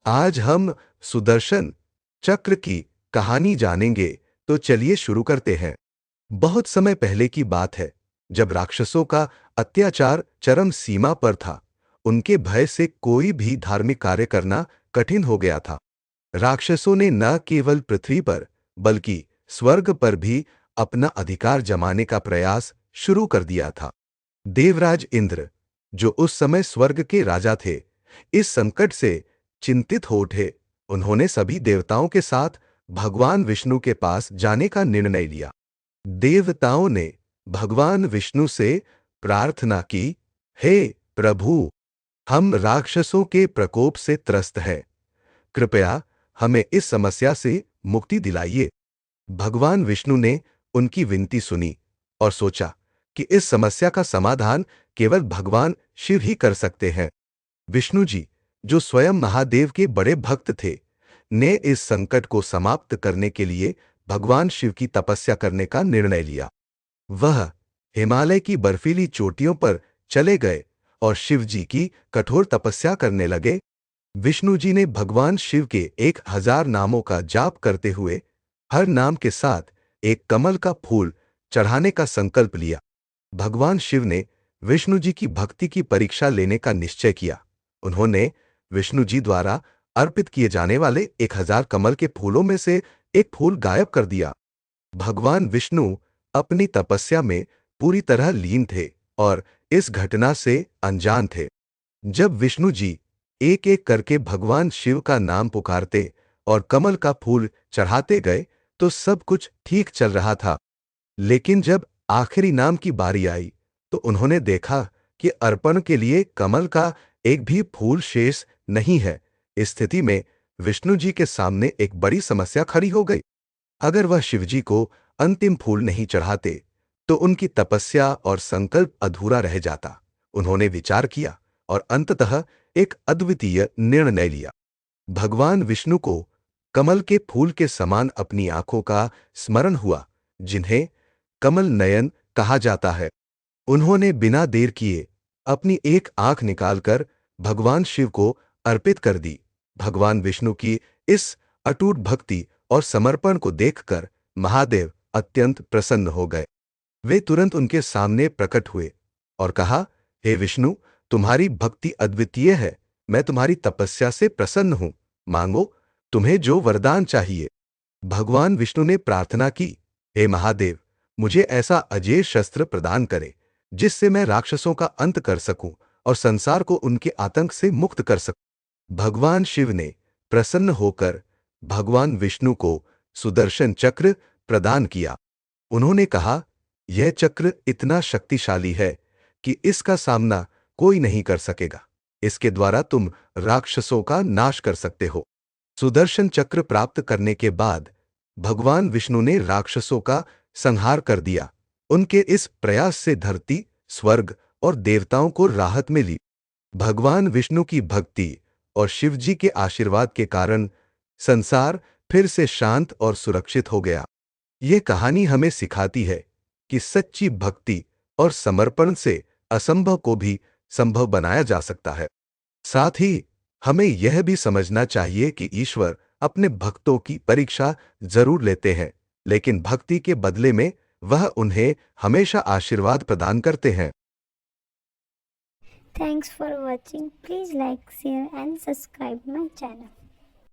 आज हम सुदर्शन चक्र की कहानी जानेंगे, तो चलिए शुरू करते हैं। बहुत समय पहले की बात है, जब राक्षसों का अत्याचार चरम सीमा पर था। उनके भय से कोई भी धार्मिक कार्य करना कठिन हो गया था। राक्षसों ने न केवल पृथ्वी पर, बल्कि स्वर्ग पर भी अपना अधिकार जमाने का प्रयास शुरू कर दिया था। देवराज इंद्र, जो उस समय स्वर्ग के राजा थे, इस संकट से चिंतित हो उठे। उन्होंने सभी देवताओं के साथ भगवान विष्णु के पास जाने का निर्णय लिया। देवताओं ने भगवान विष्णु से प्रार्थना की, हे प्रभु, हम राक्षसों के प्रकोप से त्रस्त हैं। कृपया हमें इस समस्या से मुक्ति दिलाइए। भगवान विष्णु ने उनकी विनती सुनी और सोचा कि इस समस्या का समाधान केवल भगवान शिव ही कर सकते हैं। विष्णु जी, जो स्वयं महादेव के बड़े भक्त थे, ने इस संकट को समाप्त करने के लिए भगवान शिव की तपस्या करने का निर्णय लिया। वह हिमालय की बर्फीली चोटियों पर चले गए और शिव जी की कठोर तपस्या करने लगे। विष्णु जी ने भगवान शिव के 1000 नामों का जाप करते हुए हर नाम के साथ एक कमल का फूल चढ़ाने का संकल्प लिया। भगवान शिव ने विष्णु जी की भक्ति की परीक्षा लेने का निश्चय किया। उन्होंने विष्णु जी द्वारा अर्पित किए जाने वाले 1000 कमल के फूलों में से एक फूल गायब कर दिया। भगवान विष्णु अपनी तपस्या में पूरी तरह लीन थे और इस घटना से अनजान थे। जब विष्णु जी एक एक करके भगवान शिव का नाम पुकारते और कमल का फूल चढ़ाते गए, तो सब कुछ ठीक चल रहा था। लेकिन जब आखिरी नाम की बारी आई, तो उन्होंने देखा कि अर्पण के लिए कमल का एक भी फूल शेष नहीं है। इस स्थिति में विष्णु जी के सामने एक बड़ी समस्या खड़ी हो गई। अगर वह शिवजी को अंतिम फूल नहीं चढ़ाते, तो उनकी तपस्या और संकल्प अधूरा रह जाता। उन्होंने विचार किया और अंततः एक अद्वितीय निर्णय लिया। भगवान विष्णु को कमल के फूल के समान अपनी आंखों का स्मरण हुआ, जिन्हें कमल नयन कहा जाता है। उन्होंने बिना देर किए अपनी एक आंख निकालकर भगवान शिव को अर्पित कर दी। भगवान विष्णु की इस अटूट भक्ति और समर्पण को देखकर महादेव अत्यंत प्रसन्न हो गए। वे तुरंत उनके सामने प्रकट हुए और कहा, हे विष्णु, तुम्हारी भक्ति अद्वितीय है। मैं तुम्हारी तपस्या से प्रसन्न हूं। मांगो, तुम्हें जो वरदान चाहिए। भगवान विष्णु ने प्रार्थना की, हे महादेव, मुझे ऐसा अजेय शस्त्र प्रदान करें, जिससे मैं राक्षसों का अंत कर सकूं और संसार को उनके आतंक से मुक्त कर सकूं। भगवान शिव ने प्रसन्न होकर भगवान विष्णु को सुदर्शन चक्र प्रदान किया। उन्होंने कहा, यह चक्र इतना शक्तिशाली है कि इसका सामना कोई नहीं कर सकेगा। इसके द्वारा तुम राक्षसों का नाश कर सकते हो। सुदर्शन चक्र प्राप्त करने के बाद भगवान विष्णु ने राक्षसों का संहार कर दिया। उनके इस प्रयास से धरती, स्वर्ग और देवताओं को राहत मिली। भगवान विष्णु की भक्ति और शिवजी के आशीर्वाद के कारण संसार फिर से शांत और सुरक्षित हो गया। यह कहानी हमें सिखाती है कि सच्ची भक्ति और समर्पण से असंभव को भी संभव बनाया जा सकता है। साथ ही हमें यह भी समझना चाहिए कि ईश्वर अपने भक्तों की परीक्षा जरूर लेते हैं, लेकिन भक्ति के बदले में वह उन्हें हमेशा आशीर्वाद प्रदान करते हैं। Thanks for watching. Please like, share and subscribe my channel.